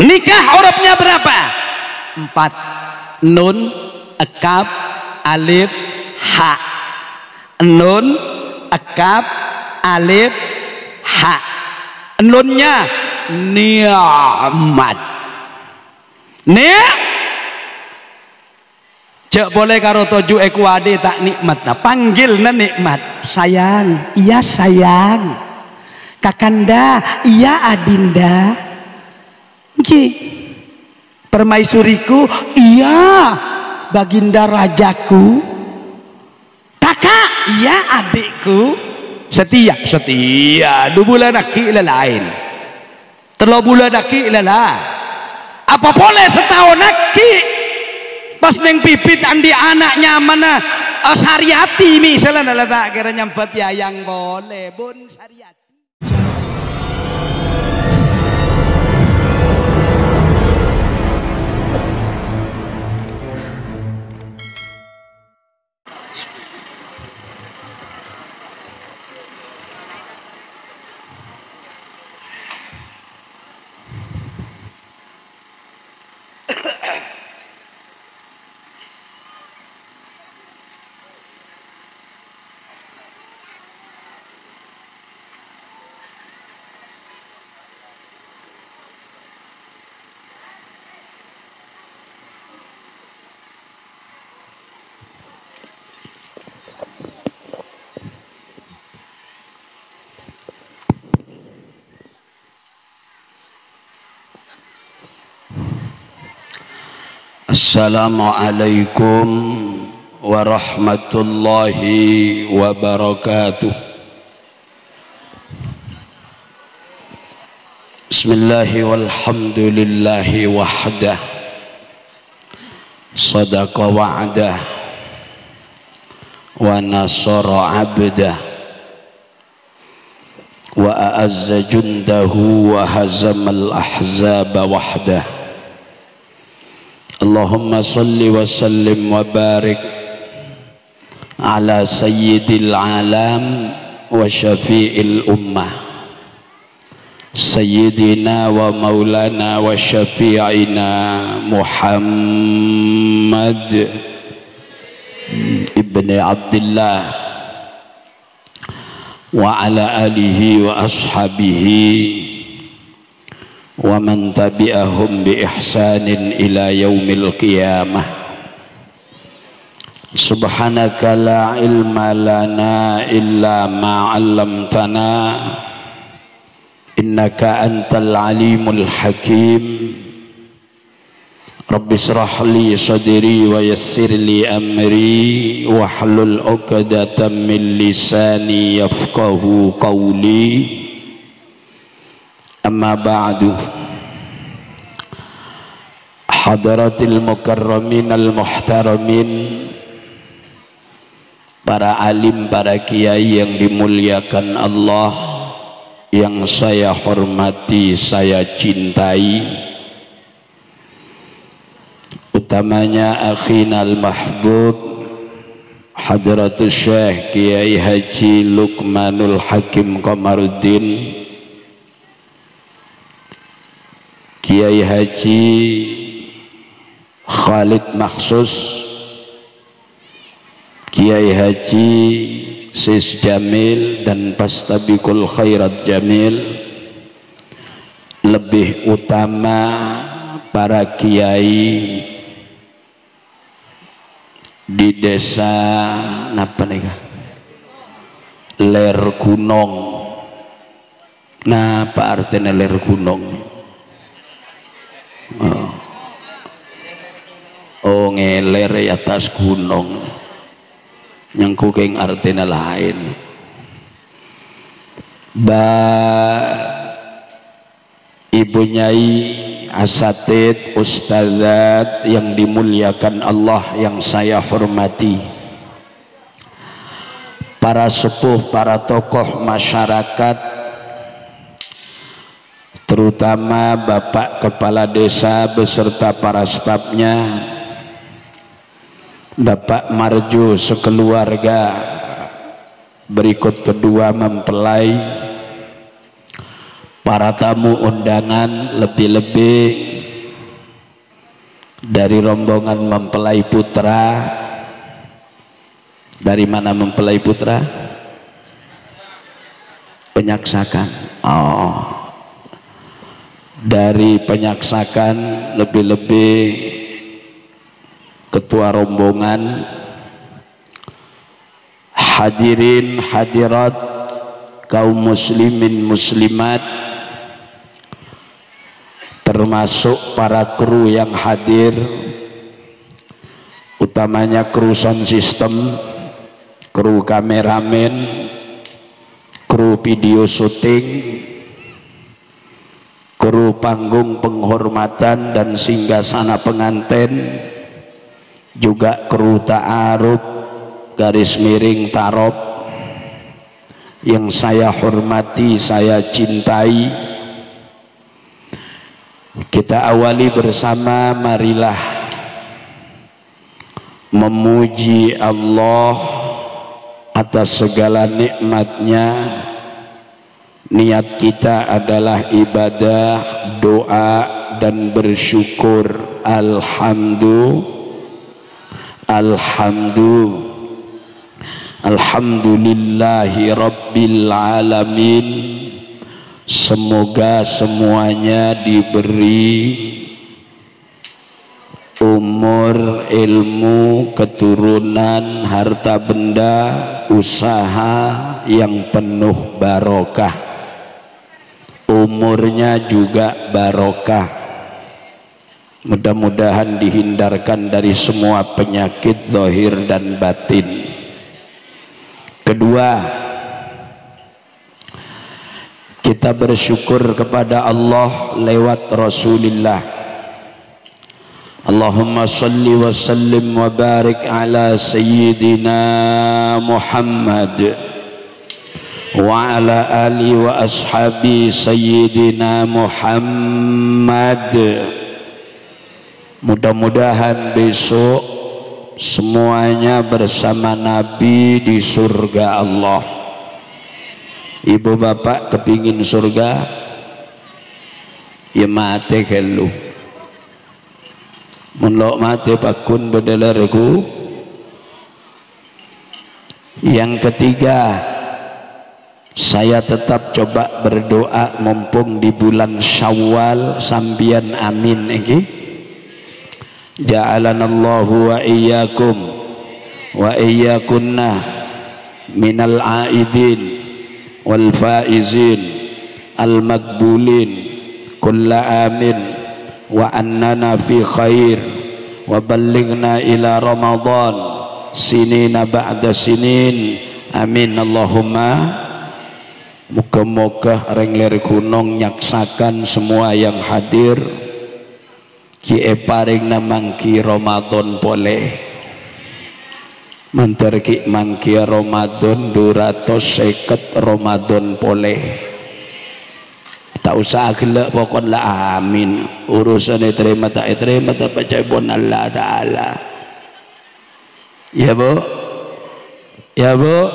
Nikah hurufnya berapa? 4. Nun, kaf, alif, ha. Nun, kaf, alif, ha. Nunnya ni'mat. Cek boleh karo toju ekuade tak nikmat. Nah, panggil na nikmat. Sayang, iya sayang. Kakanda, iya adinda. Nggih. Permaisuriku, iya baginda rajaku. Kakak, iya adikku. Setia, setia. 2 bulan laki lain. 3 bulan laki lain. Apa boleh setahun laki? Pas neng pipit andi anaknya mana Sariati misalnya tak kira nyempet ya yang boleh bun Sariati. Assalamualaikum warahmatullahi wabarakatuh. Bismillahi walhamdulillahi wahdah. Sadaqa wa'dah wa nasara abdah wa a'azza jundahu wa hazamal ahzaba wahdah. Allahumma salli wa sallim wa barik ala sayyidil alam wa syafi'il ummah sayyidina wa maulana wa syafi'ina Muhammad ibni Abdullah wa ala alihi wa ashabihi wa man tabi'ahum bi ihsanin ila yaumil qiyamah. Subhanaka la ilma lana illa ma 'allamtana innaka antal alimul hakim. Rabbi shrah li sadri wa yassir li amri wahlul 'uqdatam min lisani yafqahu qawli. Amma ba'du. Hadratil mukarramin al muhtaramin, para alim, para kiai yang dimuliakan Allah, yang saya hormati, saya cintai, utamanya akhinal mahbub Hadratus Syekh Kiai Haji Luqmanul Hakim Qamaruddin, Kiai Haji Khalid Maksus, Kiai Haji Sis Jamil, dan Pastabikul Khairat Jamil. Lebih utama para kiai di desa napa nih, Ler Gunung. Nah, apa artinya Ler Gunung? Oh, ngeler di atas gunung, yang kuking artinya lain. Ibu Nyai, asatid, ustazat yang dimuliakan Allah, yang saya hormati, para sepuh, para tokoh masyarakat, terutama Bapak Kepala Desa beserta para stafnya, Bapak Marjo sekeluarga, berikut kedua mempelai, para tamu undangan, lebih-lebih dari rombongan mempelai putra. Dari mana mempelai putra? Penyaksakan. Oh, dari Penyaksakan, lebih-lebih ketua rombongan, hadirin hadirat kaum muslimin muslimat, termasuk para kru yang hadir, utamanya kru sound system, kru kameramen, kru video syuting, kru panggung penghormatan dan singgasana pengantin, juga kru ta'aruf garis miring tarob yang saya hormati, saya cintai. Kita awali bersama, marilah memuji Allah atas segala nikmatnya. Niat kita adalah ibadah, doa dan bersyukur. Alhamdulillahi Rabbil Alamin. Semoga semuanya diberi umur, ilmu, keturunan, harta benda, usaha yang penuh barokah. Umurnya juga barokah. Mudah-mudahan dihindarkan dari semua penyakit zahir dan batin. Kedua, kita bersyukur kepada Allah lewat Rasulullah. Allahumma salli wa sallim wa barik ala sayyidina Muhammad wa ala ali wa ashabi sayyidina Muhammad. Mudah-mudahan besok semuanya bersama Nabi di surga Allah. Ibu bapak kepingin surga, ya mati kelu. Menlok mati pakun bedelerku. Yang ketiga, saya tetap coba berdoa mumpung di bulan Syawal, sambian amin iki. Ja'alanallahu wa iyyakum wa iyyakunna minal aidin wal faizin al makbulin kulla amin wa annana fi khair wa ballighna ila Ramadan sinina ba'da sinin amin. Allahumma. Muka-muka rengler gunung nyaksakan semua yang hadir ki paring namangki Ramadan boleh mantar ki mangki Ramadan 250 Ramadan boleh. Tak usah gelak pokoknya amin. Urusan terima tak percaya pun Allah Ta'ala. Ya bu, ya bu.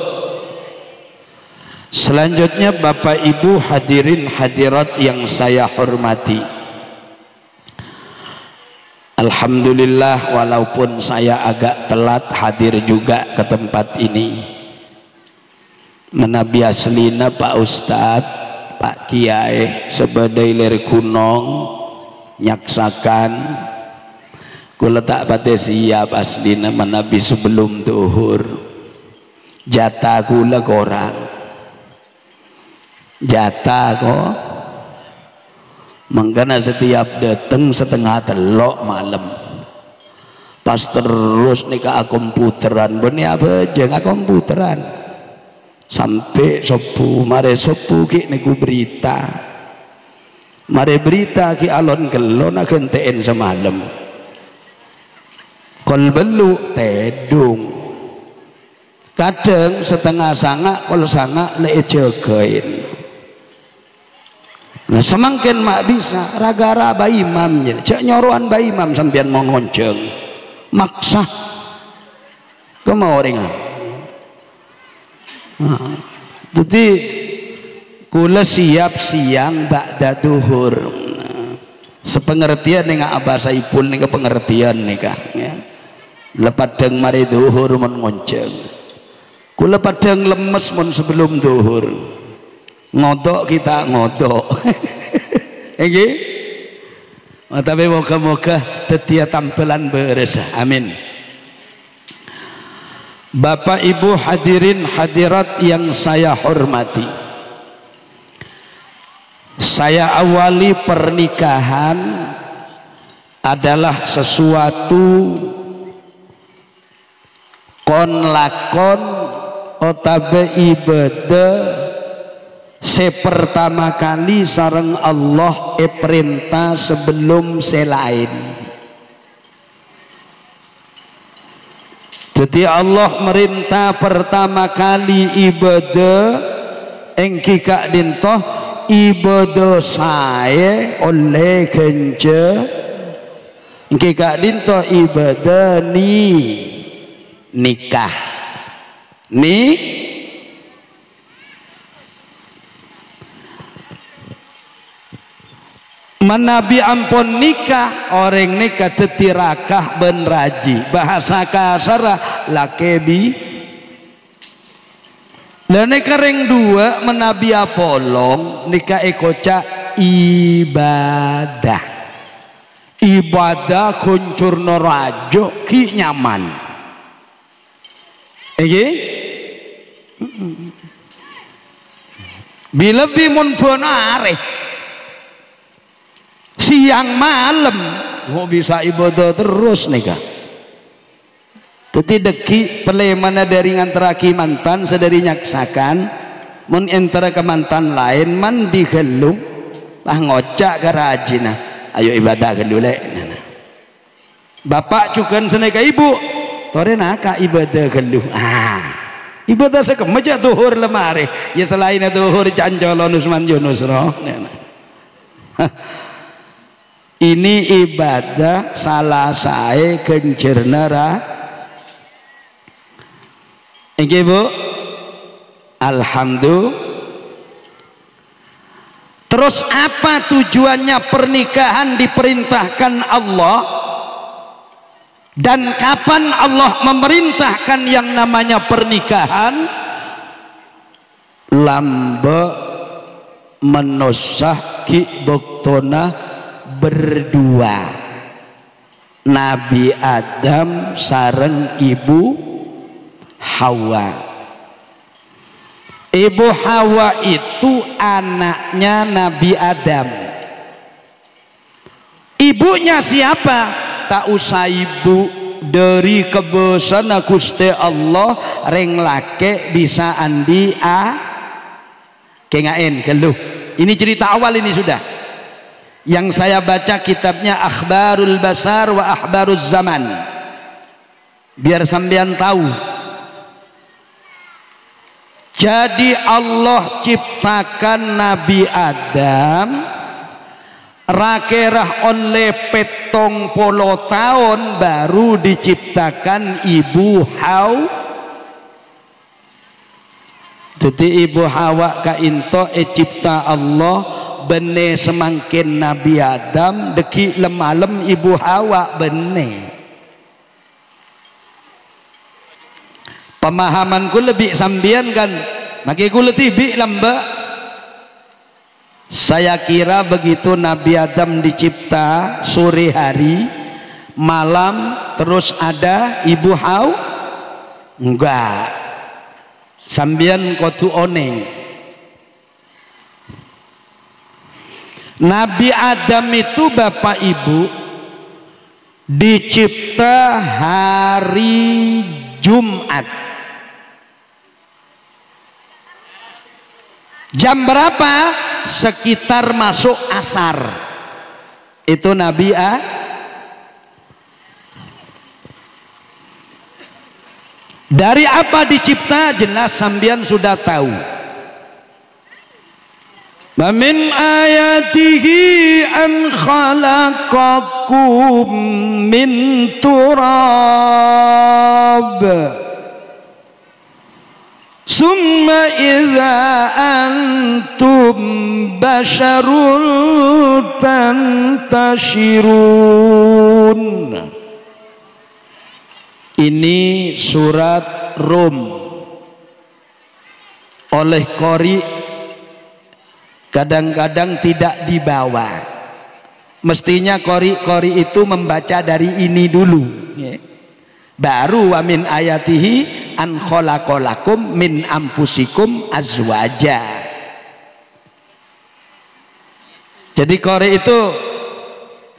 Selanjutnya Bapak Ibu hadirin hadirat yang saya hormati, alhamdulillah walaupun saya agak telat hadir juga ke tempat ini. Menabi aslina Pak Ustadz, Pak Kiai sebagai lir gunung nyaksakan kula tak pate siap aslina menabi sebelum duhur. Jatah kula korang, jatah kok mengkana setiap dateng setengah telok malam pas terus nika komputeran beni apa aja nggak komputeran sampai sopu mare sopu ki niku berita mare berita ki alon gelon agenteen semalam kol belu tedung kadang setengah sanga kol sanga le jagain. Nah semakin mak bisa ragara bayi imamnya cek nyoroan bayi imam sampean mau ngonceng maksa ke mau ringan. Nah, jadi kula siap siang ba'da duhur. Sepengertian nih bahasa ipun nih pengertian nih kah ya. Lepadeng mari duhur mon ngonceng. Kula padeng lemes mon sebelum duhur. Ngodok kita ngodok. Nggih. Tapi moga-moga tetia tampilan beres. Amin. Bapak Ibu hadirin hadirat yang saya hormati, saya awali pernikahan adalah sesuatu kon lakon otabe ibadah sepertama kali sareng Allah perintah sebelum selain. Jadi Allah merintah pertama kali ibadah engki kak dintoh ibadah saya oleh kenca engki kak dintoh ibadah nikah menabi ampun nikah orang nikah tetirakah ben raji bahasa kasar lakebi dan nikah ring dua menabi apolong nikah ekoca ibadah kuncur norajo ki nyaman bila bimun bonare siang malam mau bisa ibadah terus nih kak. Teti deki pelemana dari antara mantan sedari nyaksakan mun antara kemantan lain man digelung lah ngocak karajina ayo ibadah kan dulu bapak cukan seneka ibu tore naka ibadah gelung ibadah sekemeja tuhur lemari ya selain tuhur cancolon Usman Yunus roh ini ibadah salah saya kencernera ini bu alhamdulillah. Terus apa tujuannya pernikahan diperintahkan Allah dan kapan Allah memerintahkan yang namanya pernikahan? Lambe menusah ki boktona berdua Nabi Adam sareng Ibu Hawa. Ibu Hawa itu anaknya Nabi Adam. Ibunya siapa? Tak usah ibu dari kebesaran Gusti Allah reng lake bisa andi kengain keluh. Ini cerita awal ini sudah. Yang saya baca kitabnya Akhbarul Basar wa Akhbaruz Zaman biar sampean tahu. Jadi Allah ciptakan Nabi Adam rakerah oleh 70 tahun baru diciptakan Ibu Hawa. Jadi Ibu Hawa kainto cipta Allah bene semangkin Nabi Adam deki lemalem Ibu Hawa bene. Pemahamanku lebih sambian kan makiku lebih lamba. Saya kira begitu Nabi Adam dicipta sore hari malam terus ada Ibu Hawa enggak sambian kotu oneng. Nabi Adam itu Bapak Ibu dicipta hari Jumat. Jam berapa? Sekitar masuk asar. Itu Nabi Dari apa dicipta? Jelas sambian sudah tahu. Wa min ayatihi an khalaqakum min turab. summa idza antum basyarun tantashirun. Ini surat Rum oleh qori kadang-kadang tidak dibawa. Mestinya qori itu membaca dari ini dulu ya. Baru wa min ayatihi an khalaqalakum min anfusikum azwaja. Jadi qori itu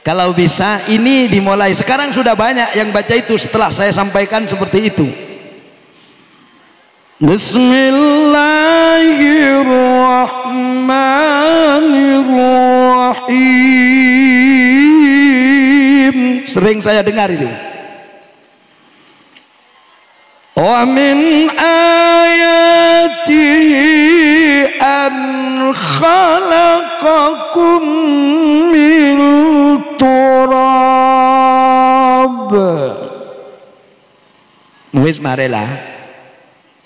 kalau bisa ini dimulai. Sekarang sudah banyak yang baca itu setelah saya sampaikan seperti itu. Bismillahirrahmanirrahim. Sering saya dengar itu. Wa min ayatihi an khalaqakum min turab. Wis marela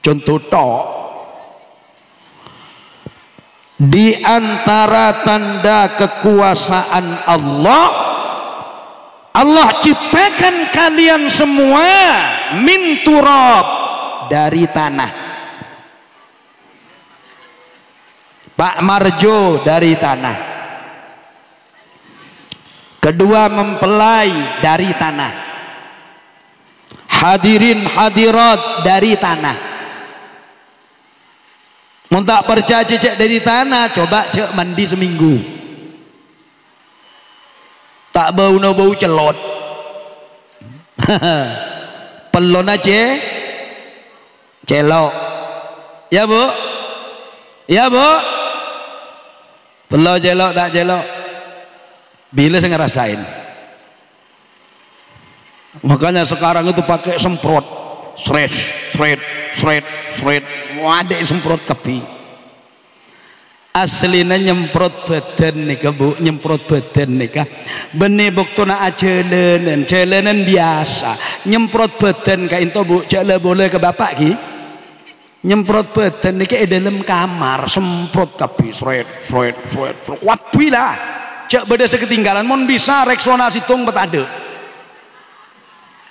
contoh tok. Di antara tanda kekuasaan Allah, Allah ciptakan kalian semua min turab, dari tanah. Pak Marjo dari tanah. Kedua mempelai dari tanah. Hadirin hadirat dari tanah. Mau tak percaya cek dari tanah, coba cek mandi seminggu. Tak bau no bau celot. Pelon aja celok. Ya bu, ya bu. Pelon celok tak celok. Bila saya ngerasain. Makanya sekarang itu pakai semprot, shred. Wadah semprot kepi. Aslinya nyemprot badan nih bu, nyemprot badan nih kah. Benih buktuna jalanan biasa. Nyemprot badan kah itu bu, jala boleh ke bapak ki. Nyemprot badan nih kah dalam kamar, semprot kepi, shred. Wapi lah. Cak beda seketinggalan, mon bisa reksonasi tung betade.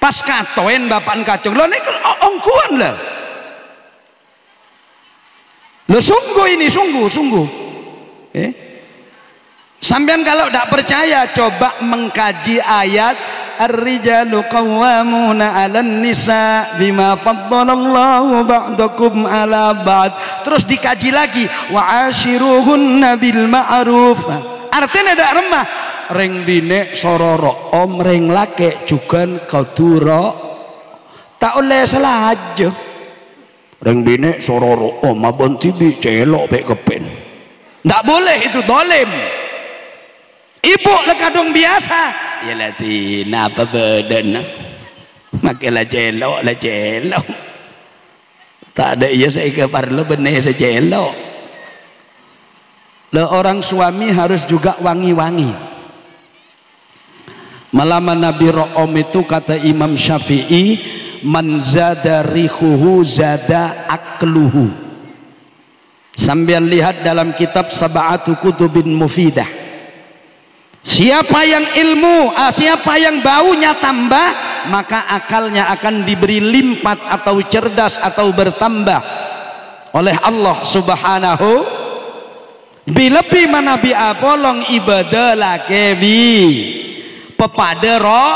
Pas katoen bapak kacung, lo nih ongkuan lah. Lo sungguh ini sungguh. Sampean kalau tidak percaya coba mengkaji ayat ar-rijalu qawwamuna 'alan nisa bima faddalallahu ba'dakum 'ala ba'd. Terus dikaji lagi wa ashiruhunna bil ma'ruf. Artinya tidak remah. Reng bine sororo om reng lake juga kauduro tak oleh selaju. Reng bine sororo om abon tibi celok be kepen. Ndak boleh, itu dolim. Ibu lekadong biasa. Ya latina apa badan. Makilah celok lah celok. Tak ada iya saya ke parlo benih saya celok. Le orang suami harus juga wangi-wangi. Malaman Nabi Ro'om itu kata Imam Syafi'i, man zada rihuhu zada akluhu. Sambil lihat dalam kitab Sab'atu Kutubin Mufidah, siapa yang ilmu, siapa yang baunya tambah, maka akalnya akan diberi limpat atau cerdas atau bertambah oleh Allah Subhanahu. Bila pi manabi apolong ibadah lakebi pepada roh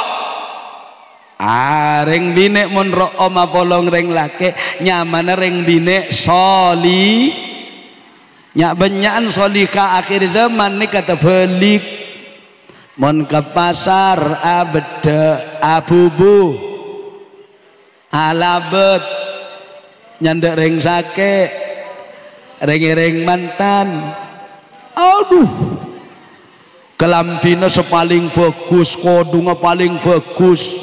reng bine mon roh oma polong reng lake nyaman reng bine soli nyak benyaan solika akhir zaman nih kata balik mon ke pasar abeda abubu alabet nyandak reng sake reng mantan. Aduh, kelampina sepaling bagus, kodunga paling bagus.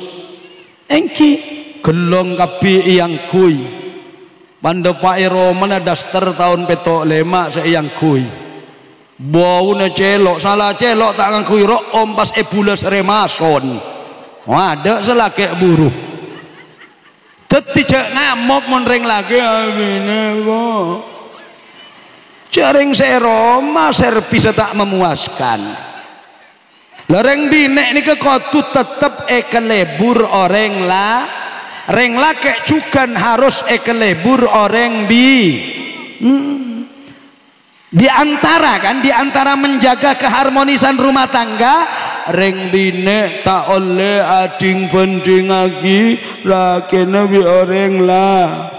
Engki gelong kapi yang kui. Panda Pak Roman ada daster tahun petok lema seiyang kui. Bau na celok, salah celok tak ngakui rok om pas ebulas remason. Ada selakek buruh. Dadi cek ngamuk mun ring lagi ngene kok. Jaring seroma servis tak memuaskan. Loreng binek niki kudu tetep ekelebur orang lah. Reng laki juga harus ekelebur orang di antara menjaga keharmonisan rumah tangga. Reng bine tak oleh ading penting lagi laki nabi orang lah.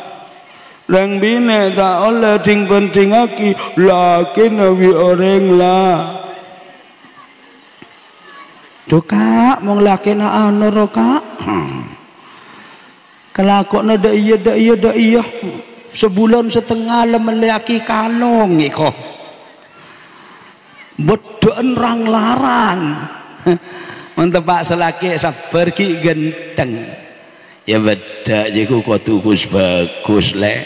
Reng bine tak oleh ading penting lagi laki nabi orang lah. Kak mau laki na anu kak. Kelakon ada iya sebulan setengah lemeliaki kalong iko. Bodohan rang larang. Untuk pak selaki sabar ki genteng. Ya beda jiku kudu bagus le.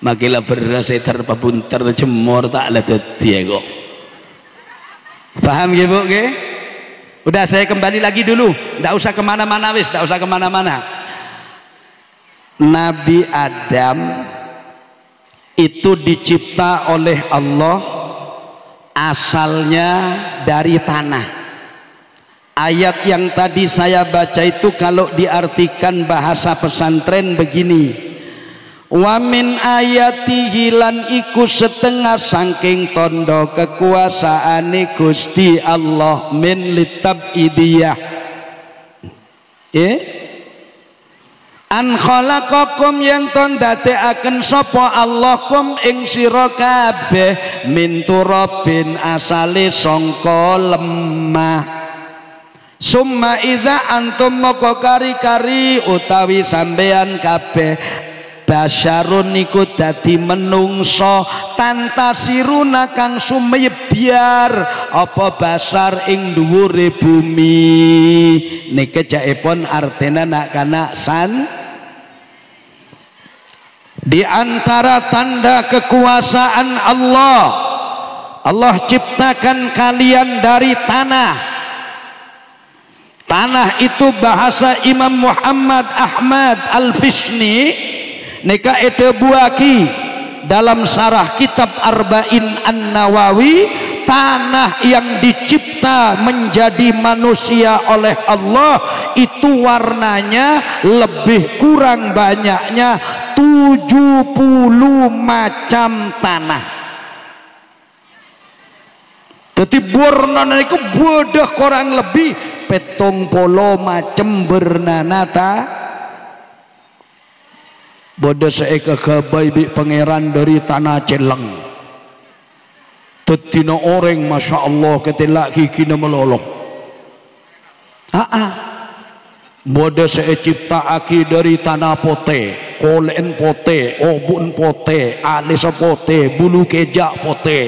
Makilah beras terpabunter jemur tak ada dadi kok. Paham ya bu? Udah saya kembali lagi dulu. Nggak usah kemana-mana wis, nggak usah kemana-mana. Nabi Adam itu dicipta oleh Allah asalnya dari tanah. Ayat yang tadi saya baca itu kalau diartikan bahasa pesantren begini, wa min ayatihi lan iku setengah saking tondo kekuasaane Gusti Allah min litab idiyah an khalaqakum yang ton dadekaken sapa Allah kum ing sira kabeh min turabin asale sangka lemah. Summa idza antum moko kari-kari utawi sampean kabeh basyarun niku dadi menungso tantasiruna kang sumebyar apa basar ing dhuwure bumi niki jaepon artena nak kana san. Di antara tanda kekuasaan Allah ciptakan kalian dari tanah. Tanah itu bahasa Imam Muhammad Ahmad Al-Fisni neka ete buaki dalam sarah kitab Arba'in An-Nawawi, tanah yang dicipta menjadi manusia oleh Allah itu warnanya lebih kurang banyaknya 70 macam tanah. Jadi warna itu bodoh kurang lebih petong polo macam bernanata bodoh seeka gabai bi pangeran dari tanah Celeng. Tetina orang masya Allah ketelak kikina melolong. Bodoh saya cipta aki dari tanah pote, kolen pote, obun pote, alisa pote, bulu kejak pote,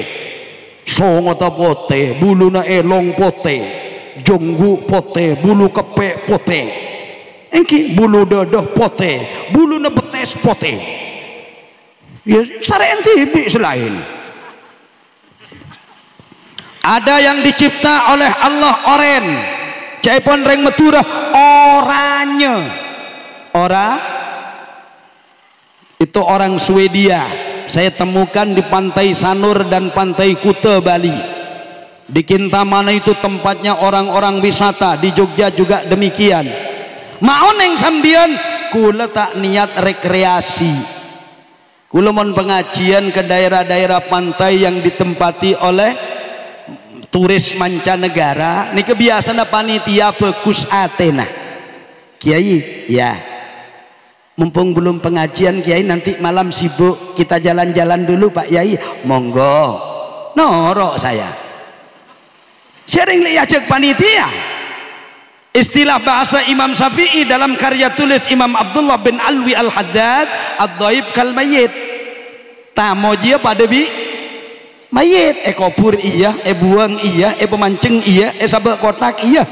songota pote, bulu na elong pote, jonggu pote, bulu kepek pote, engki bulu dodoh pote, bulu na betes pote. Ya saren tibi selain. Ada yang dicipta oleh Allah oren. Caipon reng meturah oranye. Itu orang Swedia. Saya temukan di pantai Sanur dan pantai Kuta Bali. Di Kintamana itu tempatnya orang-orang wisata. Di Jogja juga demikian. Maoneng sambian kula tak niat rekreasi. Kula mon pengajian ke daerah-daerah pantai yang ditempati oleh turis mancanegara. Ini kebiasaan panitia fokus Athena. Kiai, ya. Mumpung belum pengajian Kiai, nanti malam sibuk kita jalan-jalan dulu Pak Yai. Monggo. Norok saya. Sering lihat panitia. Istilah bahasa Imam Syafi'i dalam karya tulis Imam Abdullah bin Alwi Al-Haddad, ad-dhaib kal mayyit. Tamoji pada bi mayit, kubur iya, buang iya, pemancing iya, sabak kotak iya.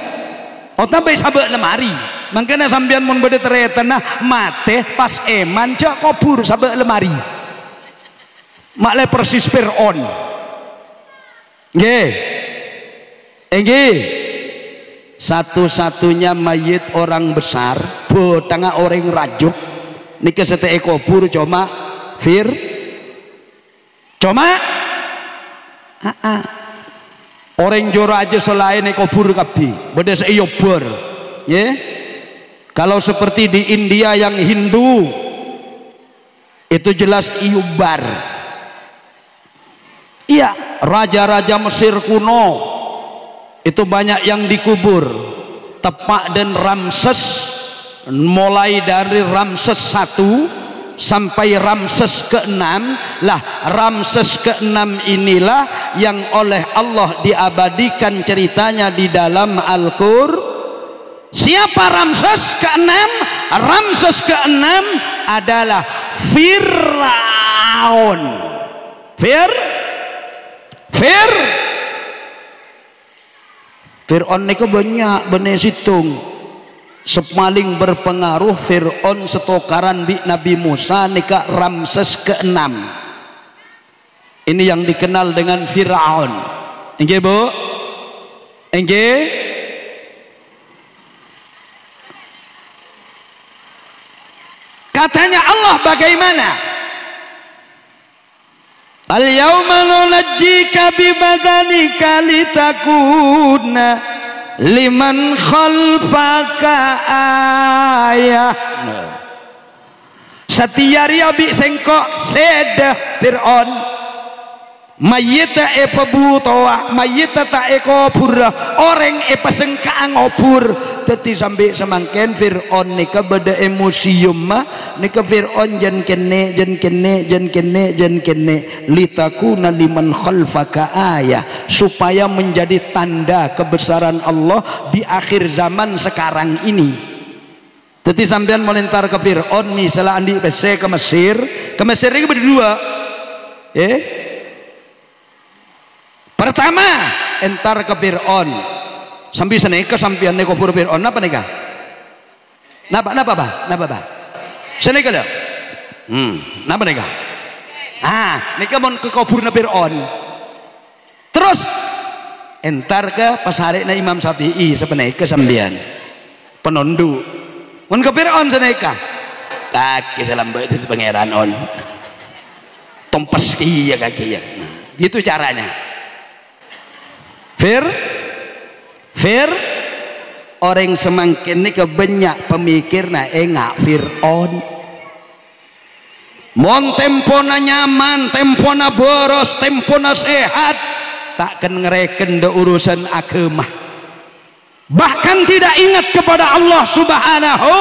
Otak baik sabak lemari. Makanya sambian mun bade teretana mate pas eman cak kubur sabak lemari. Makle persis Fir'aun. Nggih. Nggih. Satu-satunya mayit orang besar, botanga orang rajuk Nika seteke kubur cuma cuma orang jora aja selain kubur kabeh beda seiyobor ya. Kalau seperti di India yang Hindu itu jelas iubar. Iya, raja-raja Mesir kuno itu banyak yang dikubur. Tepak dan Ramses, mulai dari Ramses 1 sampai Ramses ke-6 lah. Ramses ke-6 inilah yang oleh Allah diabadikan ceritanya di dalam Al-Qur'an. Siapa Ramses ke-6? Ramses ke-6 adalah Fir'aun. Fir'aun niku banyak benih situng. Sepaling berpengaruh Fir'aun setokaran bi Nabi Musa nika Ramses ke-6. Ini yang dikenal dengan Fir'aun. Nggih Bu? Nggih? Katanya Allah bagaimana? Al-yawma nunajjika bibadanika litakuna liman khalfaka ayah. Setiari abi sengkok sedah Fir'aun mayita pebutoa mayita ta ekobur orang pasengka ngobur. Teti sampai semangken Fir'aun nika beda museum mah nika Fir'aun jan kene litakuna liman khalfaka ayah, supaya menjadi tanda kebesaran Allah di akhir zaman sekarang ini. Teti sampean melintar ke Fir'aun misalnya andi pese ke Mesir ini berdua pertama entar ke Fir'aun sampai seneka sampian neko kubur Fir'aun napa neka? Napa bah? Seneka dah. Napa neka? Neka mau ke kubur Fir'aun. Terus entar ke pasare na Imam Syafi'i sepeneka sampian. Penondu. Mun ke Fir'aun seneka. Kaki salambe itu pangeran on. Tompes iya kaki ya. Gitu caranya. Orang semangkin ini kebanyak pemikirna enggak Fir'aun. Mon tempona nyaman, tempona boros, tempona sehat, takkan ngereken de urusan agama. Bahkan tidak ingat kepada Allah Subhanahu.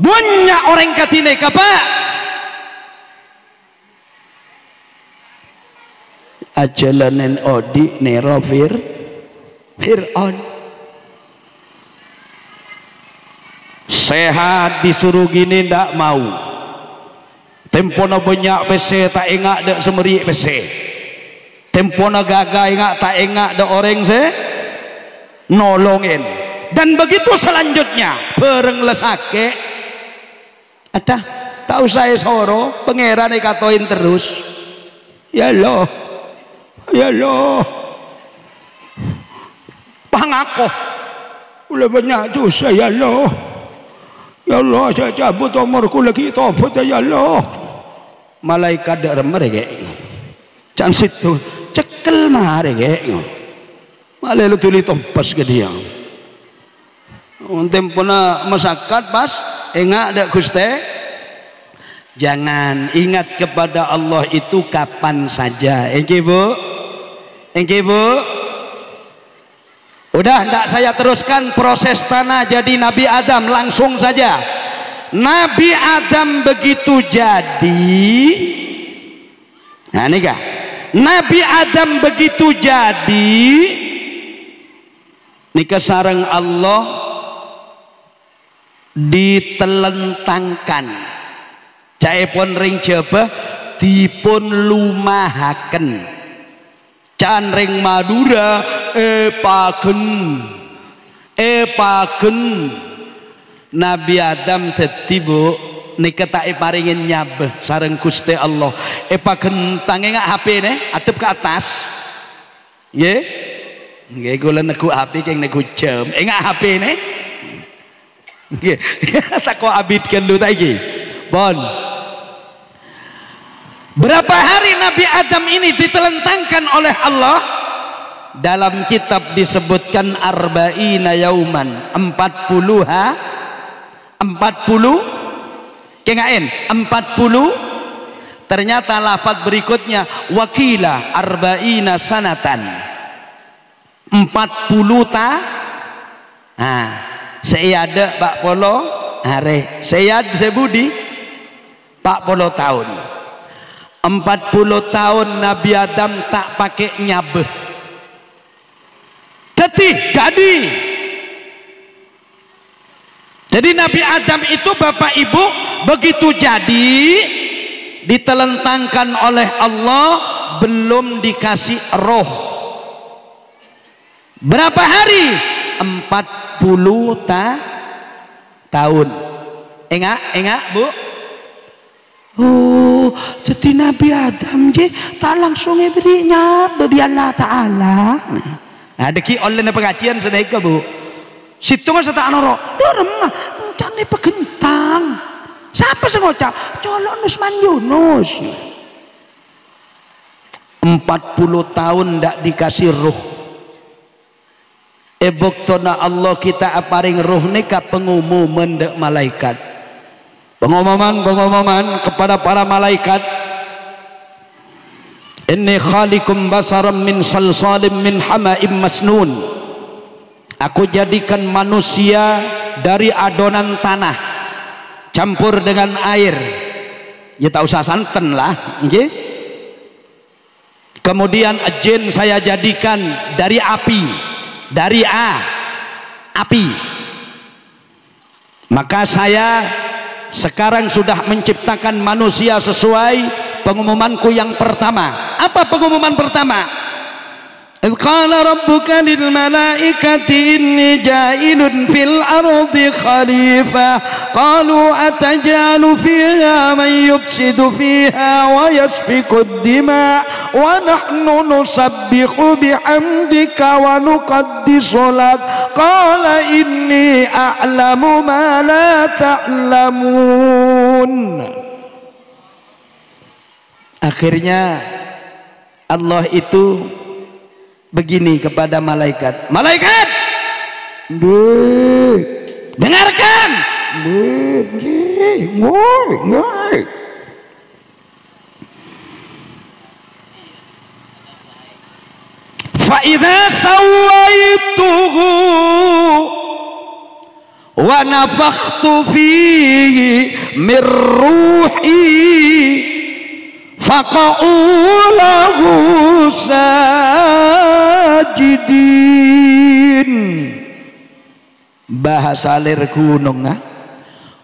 Banyak orang katine kapak. Ajalanen odi nero Fir'aun sehat disuruh gini ndak mau. Tempona banyak pese tak engak dak semeri pese. Tempona gagah engak tak engak dak orang se nolongin. Dan begitu selanjutnya bareng lesake ada tahu saya soro pangeran katoin terus ya Allah pangakoh ulah banyak dosa ya Allah saya cabut umurku lagi tobat ya Allah. Malaikat dak mereka can situ cekel mereka malah lu tuli tompas ke dia untem puna masyarakat pas enggak dak Gusti. Jangan ingat kepada Allah itu kapan saja. Engke Bu. Udah enggak saya teruskan proses tanah jadi Nabi Adam langsung saja. Nabi Adam begitu jadi. Nah nikah. Nabi Adam begitu jadi. Nikah sareng Allah ditelentangkan. Caepon ring jabah dipun lumahaken. Can ring Madura epagen Nabi Adam dadi Bu nika tak paringin nyabeh sareng Gusti Allah epagen tange ngak HP ne adep ke atas nggih kula nego HP keng nego jam ngak HP ne nggih tak kok abidken lu ta iki Bon. Berapa hari Nabi Adam ini ditelentangkan oleh Allah? Dalam kitab disebutkan arba'ina yauman, 40 kengain 40. Ternyata lafaz berikutnya wakila arba'ina sanatan, 40 nah saya ada Pak Polo are saya sebudi Pak Polo tahun 40 tahun Nabi Adam tak pakai nyabeh jadi Nabi Adam itu Bapak Ibu begitu jadi ditelentangkan oleh Allah belum dikasih roh. Berapa hari? 40 tahun. Enggak Bu? Oh, jadi Nabi Adam je tak langsung berinya bagi Allah Ta'ala. Nah, deki oleh pengajian sedaya Bu. Situ kan setak noro. Doremah, cane pegentang. Siapa sengoca? Colok Nusman Yunus. 40 tahun ndak dikasih ruh.Eboktona Allah kita aparing ruh nika pengumuman dek malaikat. Pengumuman kepada para malaikat. Inni khalikum basaram min salsalim min hama'im masnun. Aku jadikan manusia dari adonan tanah campur dengan air. Ya tak usah santan lah, okay? Kemudian jin saya jadikan dari api, dari api. Maka saya sekarang sudah menciptakan manusia sesuai pengumumanku yang pertama. Apa pengumuman pertama? إذ قال ربك للملائكة إني جاعل في الأرض خليفة قالوا أتجعل فيها من يفسد فيها ويسفك الدماء ونحن نسبح بحمدك ونقدس لك قال إني أعلم ما لا تعلمون. Akhirnya Allah itu begini kepada malaikat. Malaikat, dengarkan. Fa idza sawaituhu wa nafakhtu fihi min ruhi faqa'u lahu sajidin. Bahasa lir gunung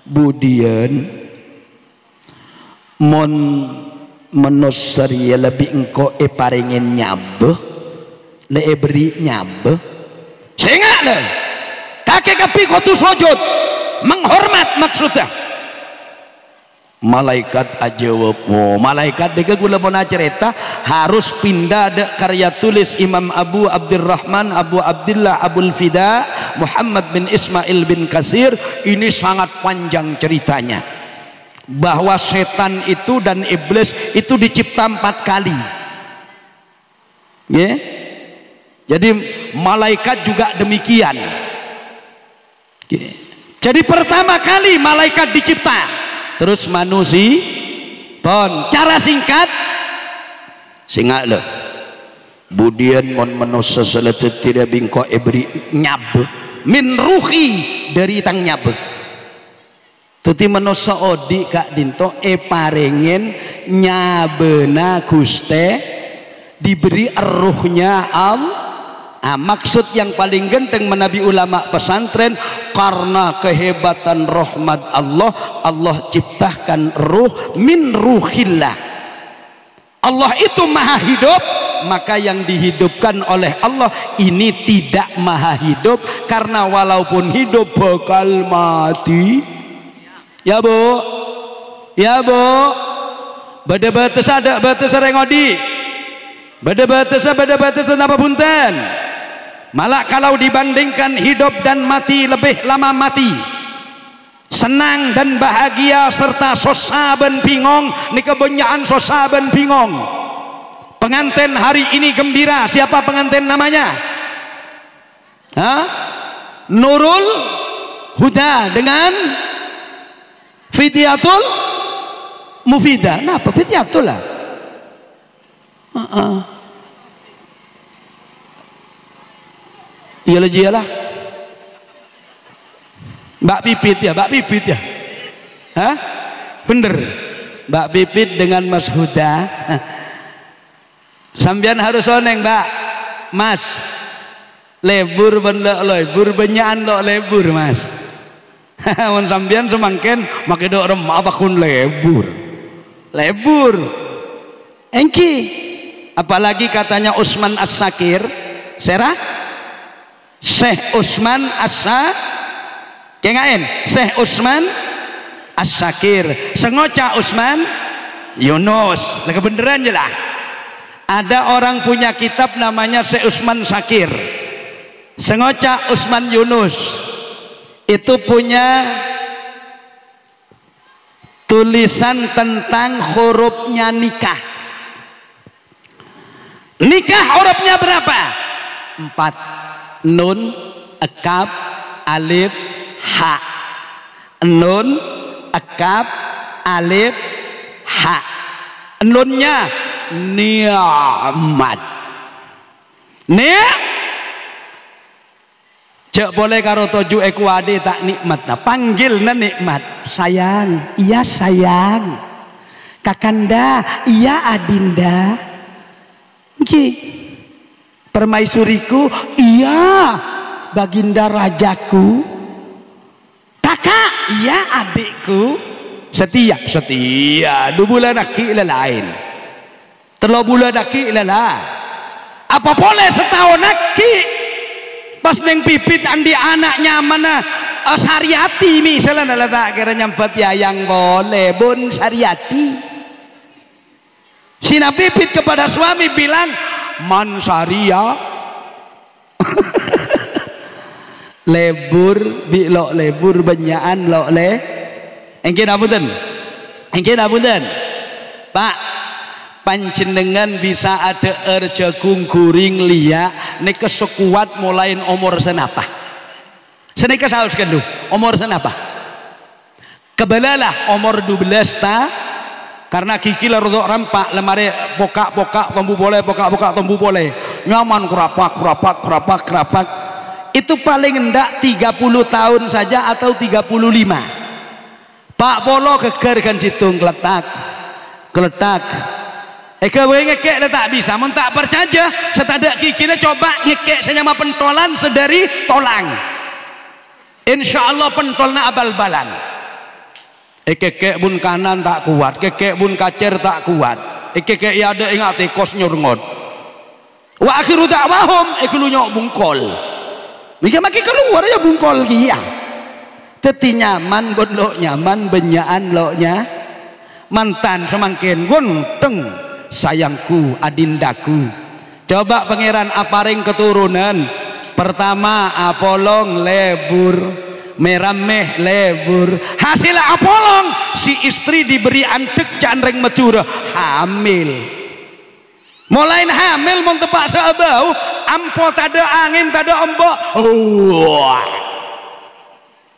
budian mon menosari lebih engko paringin nyabeh le beri nyabeh sehingga le kakek kapi kudu sujud menghormat maksudnya. Malaikat ajawab, oh malaikat deka gula bona cerita harus pindah de karya tulis Imam Abu Abdurrahman Abu Abdullah Abul Fida Muhammad bin Ismail bin Katsir. Ini sangat panjang ceritanya bahwa setan itu dan iblis itu dicipta 4 kali ya. Jadi malaikat juga demikian ya. Jadi pertama kali malaikat dicipta, terus manusia pon cara singkat loh budian mon manusia seletet tidak bingko beri nyabe min ruhi dari tang nyabe tuti manusia odi kak dinto parengen nyabena guste diberi ruhnya maksud yang paling genteng menabi ulama pesantren karena kehebatan rahmat Allah, Allah ciptakan ruh min ruhillah. Allah itu maha hidup, maka yang dihidupkan oleh Allah ini tidak maha hidup karena walaupun hidup bakal mati. Ya Bu, ya Bu, bada batas ada batas rengodi, bada batas apa punten. Malah kalau dibandingkan hidup dan mati lebih lama mati. senang dan bahagia serta sosaben bingong ni kebanyakan sosaben bingong. Pengantin hari ini gembira. Siapa pengantin namanya? Nurul Huda dengan Fidyatul Mufidah. Nah, apa Fidyatul lah? Iyalah jialah. Mbak Pipit ya, Mbak Pipit ya. Bener. Mbak Pipit dengan Mas Huda. Sambian harus oneng, Mbak. Mas. Lebur benda lebur benyaan lo lebur, Mas. Mun sambian semangken make dok remak apa kun lebur. Lebur. Engki. Apalagi katanya Usman As-Sakir, Serah Syekh Usman Kengain Syekh Usman As-Sakir sengoca Usman Yunus. Lah kebenaran je lah. Ada orang punya kitab namanya Syekh Usman Sakir, sengoca Usman Yunus. Itu punya tulisan tentang hurufnya nikah. Nikah hurufnya berapa? 4. Nun, akab, alif, ha. Nun, akab, alif, ha. Nunnya ni'mat. Cek boleh karo toju ekuade tak nikmat. Nah, panggil na nikmat. Sayang, iya sayang. Kakanda, iya adinda. Nggih. Permaisuriku, iya baginda rajaku. Kakak, iya adikku. Setia, setia. 2 bulan aki lain. 3 bulan aki lah. Apa boleh setahun aki? Pas neng pipit andi anaknya mana Sariati misalnya tak kira nyampat ya yang boleh bun Sariati. Sina pipit kepada suami bilang man Saria lebur bilok lebur benyaan lo le engke napunten Pak panjenengan bisa ada jagung guring lia nek sekuat mulai umur senapa seneka saus kendu umur senapa kebalalah umur 12 ta karena kiki rodok rampak lemari pokak tombu boleh nyaman kerapak itu paling hendak 30 tahun saja atau 35. Pak Polo keker kan situng keletak kowe ngekek tak bisa, mun tak percaya setadak kikine coba ngekek senyama pentolan sedari tolang. Insyaallah pentolna abal-balan. Kekek bun kanan tak kuat, kekek bun kacer tak kuat. Kekek ya ada ingat kos nyurngot. Wa akhiru da'wahum ikulu nyok bungkol. Mika maki keluar ya bungkol kia. Teti nyaman bun lo nyaman benyaan lo nya. Mantan semangkin gonteng. Sayangku adindaku coba pangeran aparing keturunan pertama apolong lebur merameh lebur hasil apolong si istri diberi antek canreng metura hamil mulai hamil mau tepak sabau ampo tada angin tada ombok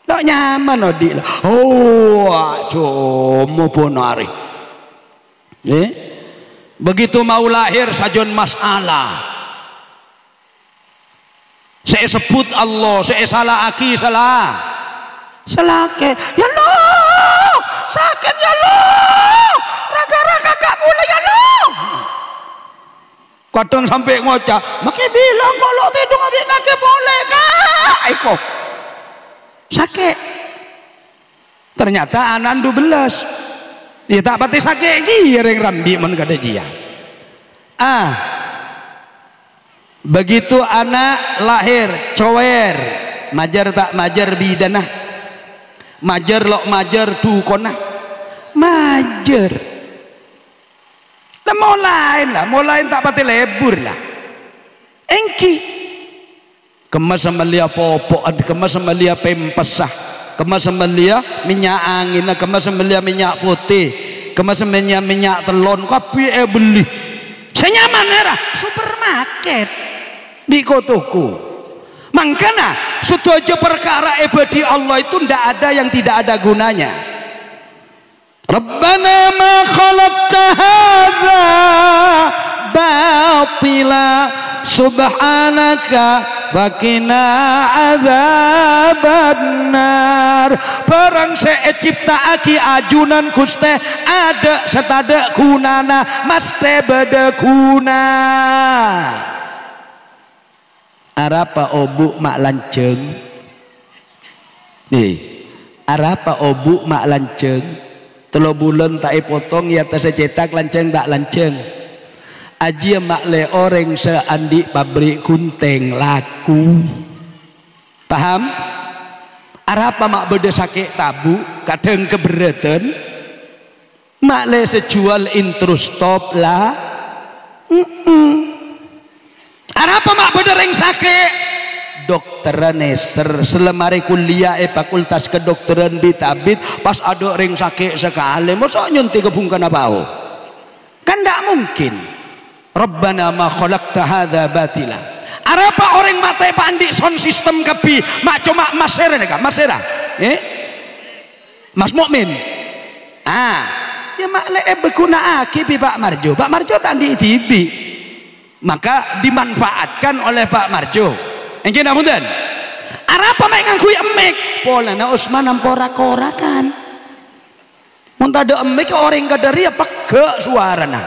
tak nyaman odik cuma ponari begitu mau lahir sajon masalah saya sebut Allah saya salah aki salah ke ya lo sakit ya lo raga-raga kakak pula ya lo kadang sampai ngocak makin bilang kalau tidur abis kakek boleh kak Eko sakit ternyata anak 12 ya tak pati sakit giring rambi men kada dia. Begitu anak lahir cower majar tak majar bidanah majar lok majar dukonah majar mau lain tak pati lebur lah engki kemas samalia popok kemas samalia pempesah kemas sembelih minyak angin, kemas sembelih minyak putih, kemas sembelih minyak telon, kabeh beli. Senyaman era supermarket di kotoku. Makanya setuju perkara ibadi Allah itu ndak ada yang tidak ada gunanya. Rabbana ma khalaqta hadza batila subhanaka fakina azabannar. Barang saya ciptaaki ajunan Gusti ada setada gunana maste beda guna. Arapa obu mak lanceng nih, arapa obu mak lanceng 3 bulan tak potong ya tas cetak lanceng tak lanceng aja mak le orang seandi pabrik kunteng laku. Paham? Arapa mak beda sakit tabu kadang keberatan mak le sejual intrus stop lah. Arapa mak beda reng sakit dokteran neser selemari kuliah fakultas kedokteran bitabit pas ada reng sakit sekali masa nyuntik kebungkan apa kan tidak mungkin. Rabbana ma khalaqta hadza batila. Arapa orang mate pandi sound system kepi mak cuma masera nih kak masera Mas Mukmin ya mak le berguna aki Pak Marjo. Pak Marjo tadi tibi maka dimanfaatkan oleh Pak Marjo. Engke namunten arapa mek nganggo emek polana Usman ampora korakan mun tada emek orang kadari apa ke suarana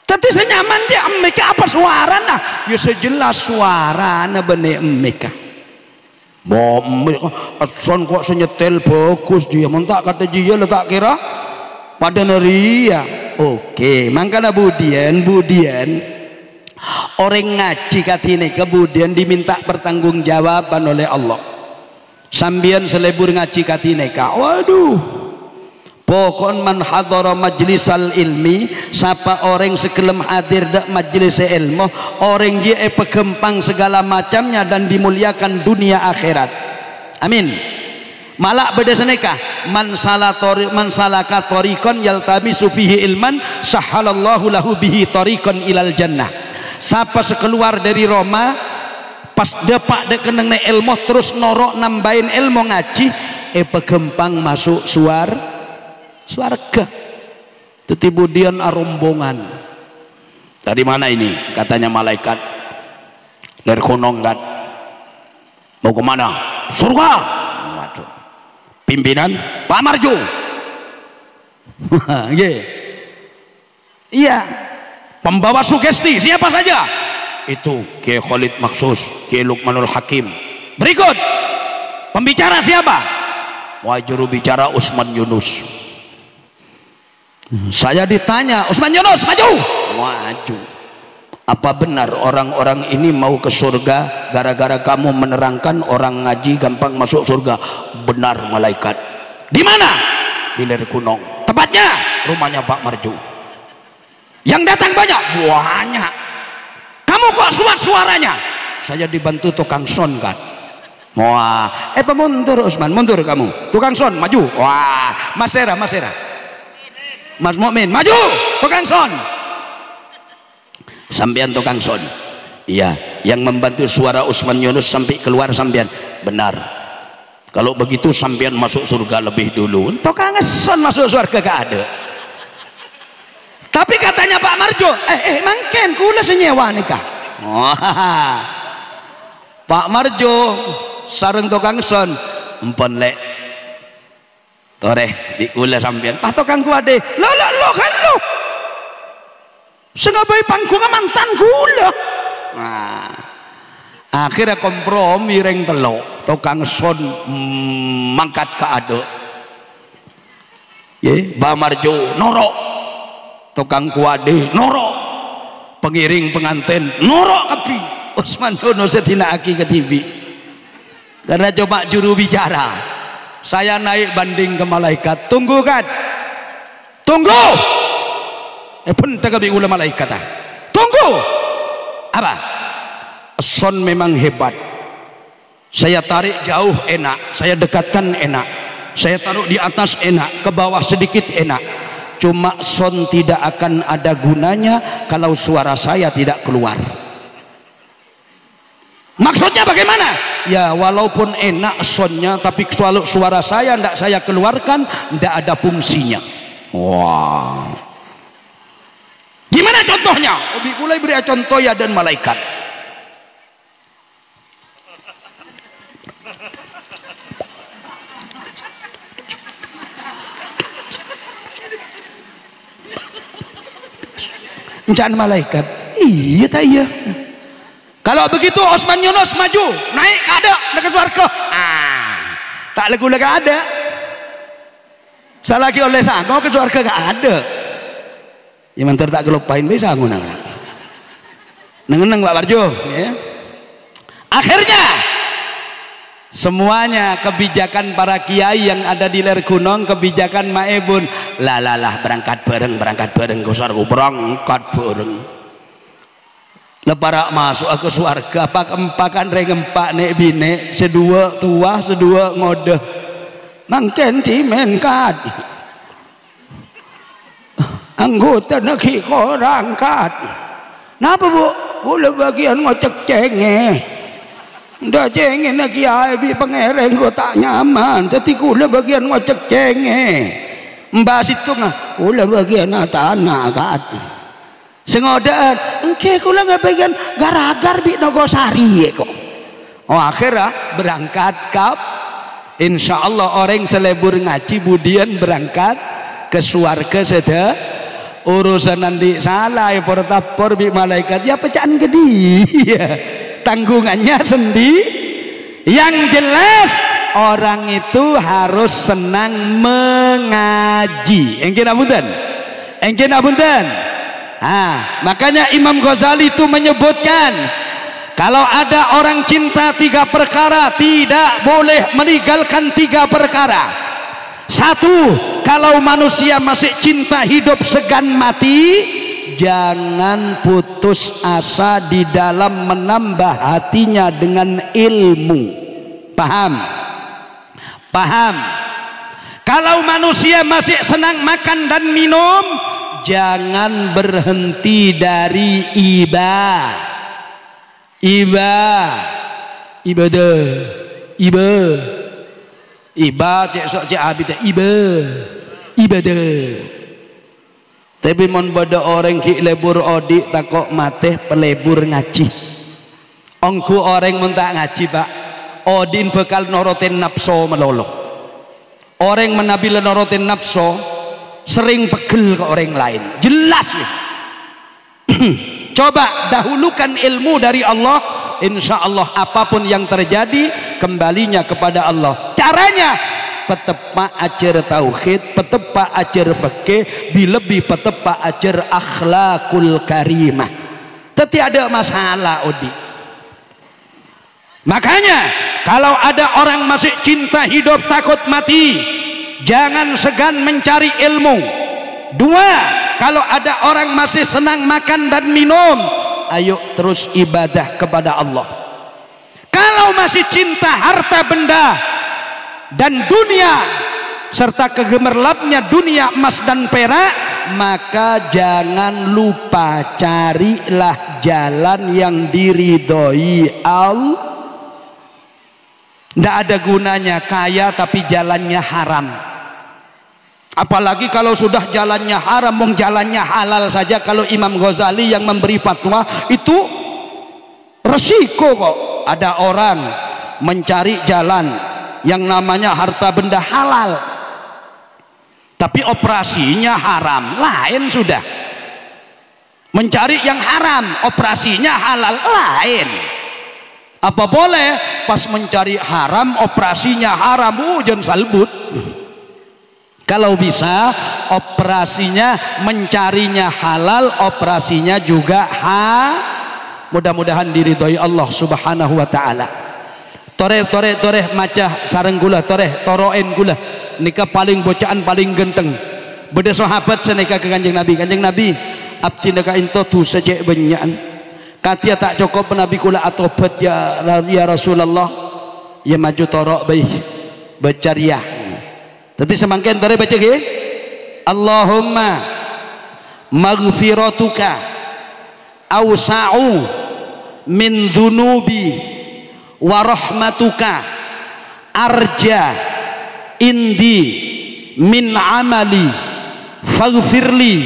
tapi senyaman dia emek apa suarana ya sejelas suarana bener emek bom Ason kok senyetel bagus dia mun tak kata dia letak kira pada neria oke mangkana budian orang ngaji katine kemudian diminta pertanggungjawaban oleh Allah sambian selebur ngaji katine waduh pokon man hadara majlisal ilmi siapa orang sekelem hadir dak majlis ilmu orang dia pegempang segala macamnya dan dimuliakan dunia akhirat amin. Malak beda seneka man salaka tariqan yaltamisu fihi ilman sahalallahu lahu bihi tariqan ilal jannah. Siapa sekeluar dari Roma pas depak dek keneng ilmu terus norok nambahin ilmu ngaji pegempang masuk suarga tetibudian arombongan dari mana ini katanya malaikat dari konong kan mau kemana surga. Waduh pimpinan Pak Marjo iya pembawa sugesti siapa saja itu Kiai Khalid Maksus, Kiai Luqmanul Hakim. Berikut pembicara siapa? Wah juru bicara Usman Yunus. Saya ditanya Usman Yunus maju. Maju. Apa benar orang-orang ini mau ke surga gara-gara kamu menerangkan orang ngaji gampang masuk surga? Benar malaikat. Di mana? Di Ler Kunong. Tepatnya rumahnya Pak Marjo. Yang datang banyak. Kamu kok suaranya? Saya dibantu tukang son kan. Wah, mundur Usman, mundur kamu. Tukang son maju. Wah, Mas Era. Mas Mukmin maju. Tukang son. Sampean tukang son. Iya, yang membantu suara Usman Yunus sampai keluar sampean. Benar. Kalau begitu sampean masuk surga lebih dulu. Tukang son masuk surga gak ada. Tapi katanya Pak Marjo, mangken kula senyewa nikah. Pak Marjo sareng tukang son empon lek toreh di kula sampean. Pak tukang ku ade. Lo kan lo. Sengabai panggung mantan kula. Nah, akhirnya kompromi reng telok tukang son mangkat ke ade. Pak Marjo norok tukang kuade norok pengiring pengantin norok api Usman Yunus setinaaki ke TV karena coba juru bicara saya naik banding ke malaikat tunggu kan tunggu pun tekabi ula malaikat tunggu apa son memang hebat Saya tarik jauh enak, saya dekatkan enak, saya taruh di atas enak, ke bawah sedikit enak. Cuma son tidak akan ada gunanya kalau suara saya tidak keluar. Maksudnya bagaimana? Ya walaupun enak sonnya, tapi kalau suara saya tidak saya keluarkan, tidak ada fungsinya. Wah, gimana contohnya? Obi mulai beri contoh ya dan malaikat. Jangan malaikat. Iya tak iya. Kalau begitu Osman Yunus maju naik ada dekat surga. Tak lagu-lagu ada. Selagi oleh sango ke surga gak ada. Ya mantar tak kelupain bisa ngunang. Nengeneng Pak Barjo. Ya. Akhirnya semuanya kebijakan para kiai yang ada di ler gunung, kebijakan Maebun, lah berangkat bareng ke surga, berangkat bareng. Leparak masuk ke surga, pak empakan rengempak nek bine, sedua tua, sedua ngode, mangken dimenkat. Anggota negeri korangkat. Napa bu? Boleh bagian ngocek cengeh. Ndak cengeng nak kiai bi pangereng gua tak nyaman, tapi kula bagian ngocek cengeng. Mbak situ ngah, kula bagian tanah kat. Sengodan, engke kula nggak bagian garagar bi Nogosari kok. Oh akhirnya berangkat kap. Insya Allah orang selebur ngaji budian berangkat ke suarga seda. Urusan nanti salah ya portapor bi malaikat ya pecahan gede. Tanggungannya sendiri. Yang jelas orang itu harus senang mengaji. Engke napunten. Makanya Imam Ghazali itu menyebutkan kalau ada orang cinta 3 perkara tidak boleh meninggalkan 3 perkara. 1, kalau manusia masih cinta hidup segan mati, jangan putus asa di dalam menambah hatinya dengan ilmu. Paham? Kalau manusia masih senang makan dan minum, jangan berhenti dari ibadah. Tapi mon pada orang ki lebur odi takok mateh pelebur ngaji. Ongku orang mun tak ngaji Pak, odin bekal norotin nafsu melolo. Orang menabil norotin nafsu sering pegel ke orang lain. Jelas nih. Coba dahulukan ilmu dari Allah, insya Allah apapun yang terjadi kembalinya kepada Allah. Caranya petepa ajar tauhid, petepa ajar fikih, bilebih petepa ajar akhlakul karimah. Tetapi ada masalah odi. Makanya kalau ada orang masih cinta hidup takut mati, jangan segan mencari ilmu. 2, kalau ada orang masih senang makan dan minum, ayo terus ibadah kepada Allah. Kalau masih cinta harta benda dan dunia serta kegemerlapnya dunia emas dan perak, maka jangan lupa carilah jalan yang diridhoi Allah. Tidak ada gunanya kaya tapi jalannya haram. Apalagi kalau sudah jalannya haram, mau jalannya halal saja. Kalau Imam Ghazali yang memberi fatwa itu resiko kok. Ada orang mencari jalan yang namanya harta benda halal, tapi operasinya haram, lain sudah. Mencari yang haram, operasinya halal, lain. Apa boleh pas mencari haram, operasinya haram, jangan salbut. Kalau bisa operasinya mencarinya halal, operasinya juga mudah-mudahan diridhoi Allah Subhanahu wa taala. Toreh macah sareng gula, toroen gula nikah paling bocaan paling genteng. Beda sahabat senika ke Kanjeng Nabi abdi neka into tu sejek benyaan katia tak cukup Nabi kula atobat ya Rasulullah ya maju torok baik bercariah. Tadi semangkin tadi baca ke Allahumma maghfiratuka awsa'u min dhunubi wa rahmatuka arja indi min amali faghfirli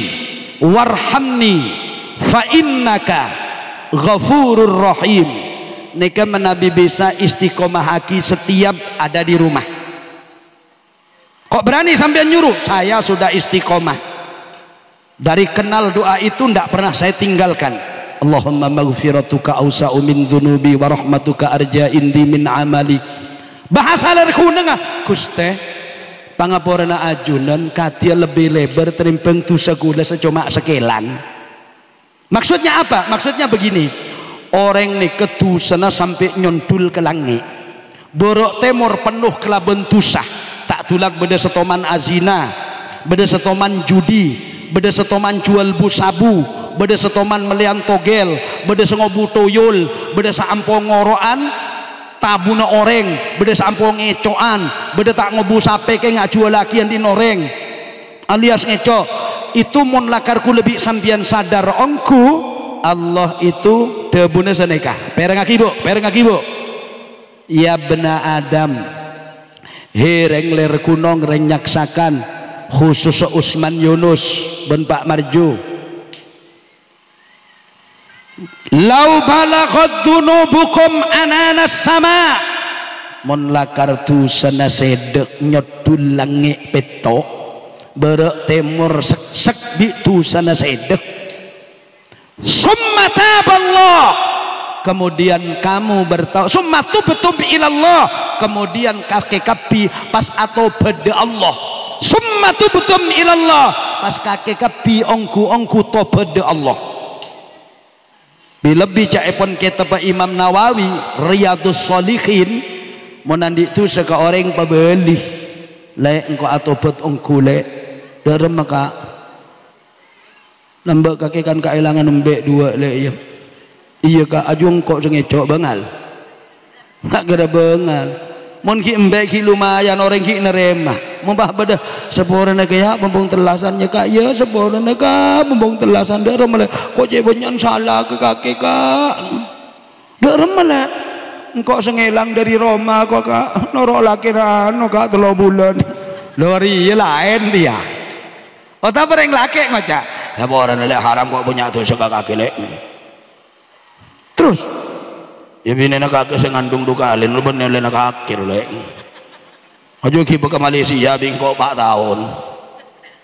warhamni fa innaka ghafurur rahim. Nika Nabi bisa istiqomah haki setiap ada di rumah. Kok berani sampean nyuruh? Saya sudah istiqomah. Dari kenal doa itu tidak pernah saya tinggalkan. Allahumma maghfiratuka awsa'u min dhunubi wa rahmatuka arja indi min amali. Bahasa ler kuneng Guste pangaporana ajunan katia lebih lebar terimpeng tu segula secuma sekelan. Maksudnya apa? Maksudnya begini. Orang ni ketusana sampai nyontul ke langit. Borok temor penuh kelaben tusah. Tak tulak beda setoman azina, beda setoman judi, beda setoman jual busabu, beda setoman melian togel, beda sengobu toyol, beda saampong ngoroan, tabuna oreng, beda saampong ngecoan, beda tak ngobu sape ke ngajual laki yang dinoreng alias ngeco. Itu mon lakarku lebih sambian sadar ongku Allah itu debuna seneka pereng akibo ya bena Adam hereng ler kunong renyaksakan khusus Usman Yunus ben Pak Marjo lau balaghat dunubukum ananas sama mon lakar tu sana sedek nyodul langit petok berek temur sek di tu sana sedek summa taballah kemudian kamu bertaubat summa tubtum ilallah kemudian kakek kapi pas atau beda Allah summa tubtum ilallah pas kakek kapi ongku to beda Allah bila bica epon kita Pak Imam Nawawi Riyadhus Shalihin monandi tu seka orang pabeli le engko atobat ongku le darem maka nambah kakek kan kailangan nembek dua le iya kak ajung kok sengecok bangal nak kira bangal mon ki embek ki lumayan orang ki nerema membah beda seporana kaya mumpung telasannya kak ya seporana kak mumpung telasan darem male kok jebenyan salah ke kakek kak darem male engkau sengelang dari Roma kok kak norok lakiran kak 3 bulan lori lain dia otak pereng laki ngocak ya orang lelek haram kok punya dosa kaki lek terus ya bini nak kaki sengandung duka alin lu bener nak kaki lek aja kipu ke Malaysia bingkok 4 tahun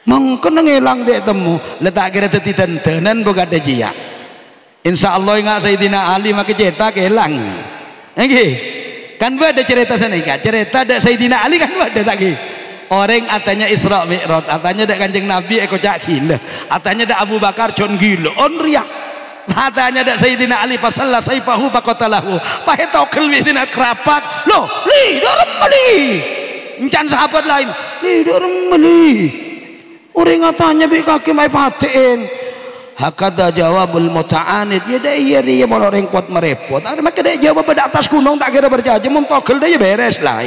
mungkin ngilang dek temu letak kira teti tentenan bukan ada jia insya Allah ingat Sayyidina Ali maka cetak hilang kan ada cerita sana cerita ada Sayyidina Ali kan ada lagi orang atanya Isra Mi'raj atanya ada Kanjeng Nabi cak gila atanya ada Abu Bakar John gila on riak atanya ada Sayyidina Ali pasalla saifahu faqatalahu pahe tokel widina kerapat loh li dorem meli encan sahabat lain li dorem meli orang atanya bi kaki mai paten hakada jawabul muta'anid ya dah iya dia mau orang kuat merepot ada maka dia jawab pada atas gunung tak kira berjaja mentogel dia beres lah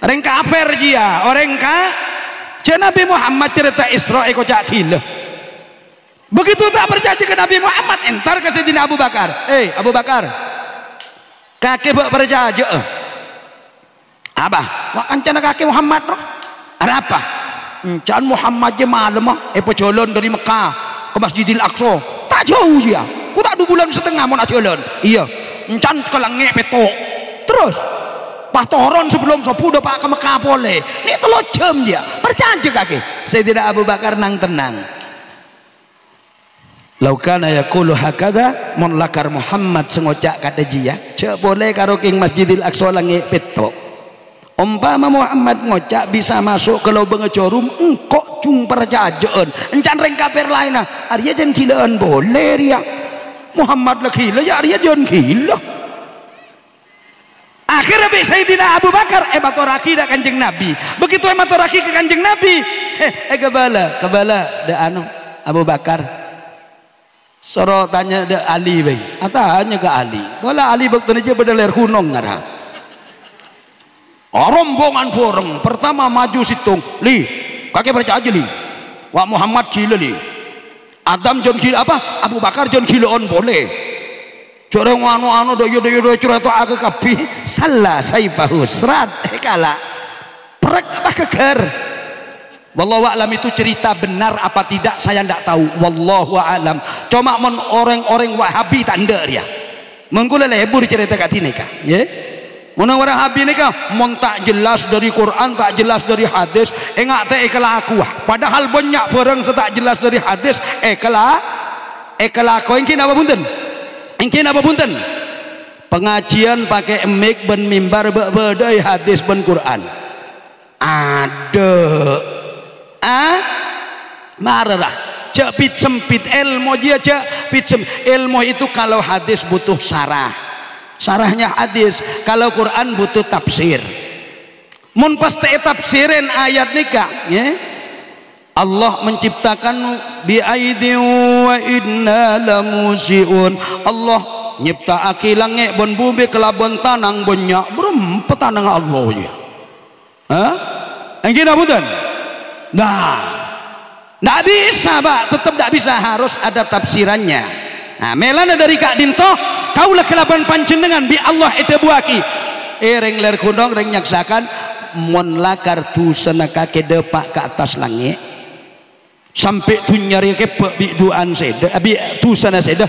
orang kafir dia orang Nabi Muhammad cerita Isra cak gila begitu tak berjanji ke Nabi Muhammad entar ke Sayyidina Abu Bakar Abu Bakar kakek buat berjanji apa wak kancana kakek Muhammad no? Ada apa encan Muhammad je malam jalan dari Mekah ke Masjidil Aqsa tak jauh dia ku tak 2 bulan setengah mau nak jalan iya encan ke langit petok terus patoron sebelum sopu udah pak ke Mekah boleh ini 3 jam dia berjanji kaki saya tidak Abu Bakar nang tenang laukana yaqulu hakada mon lakar Muhammad sengocak kata jia cek boleh karo king Masjidil Aqsa langit petok umpama Muhammad ngocak bisa masuk ke lubang ngecorum engkok cung perjajaan encan reng kafir lain arya jan gilaan boleh ya Muhammad lagi gila ya arya jan gila akhirnya Sayyidina Abu Bakar maturaki dak Kanjeng Nabi begitu maturaki ke Kanjeng Nabi kebala da anu Abu Bakar soro tanya da Ali bae atanya ke Ali wala Ali baktu aja pada ler hunong ngara rombongan boreng pertama maju situng li kakek baca aja li Wak Muhammad gila li Adam John gila apa Abu Bakar John gilaon boleh corong anu doyo curhat aku kapi salah saibahu serat kala perek apa keker wallahu a'lam itu cerita benar apa tidak saya tidak tahu wallahu a'lam cuma mon orang-orang Wahabi tanda dia mengkula lebur cerita kat ini kah ya mana orang Wahabi ni kah mon tak jelas dari Quran tak jelas dari hadis enggak teh ekala aku padahal banyak orang tak jelas dari hadis ekala aku ingin apa punten ingin apa punten pengajian pakai mic ben mimbar bedai hadis ben Quran ada marah cak pit sempit ilmu dia cak pit ilmu itu kalau hadis butuh sarahnya hadis kalau Quran butuh tafsir mun pasti tafsirin ayat nikah ya Allah menciptakan biaidi wa inna lamusiun Allah nyipta aki langit bon bumi kelabon tanang banyak berempat tanang Allah ya yang kita bukan nah tidak bisa pak tetap tidak bisa harus ada tafsirannya nah melana dari Kak Dinto kaulah kelaban panjenengan bi Allah itu buaki reng ler kundong reng nyaksakan mon lakar tu senaka kedepak ke atas langit sampai tu nyari ke bi duan seda bi tu sana seda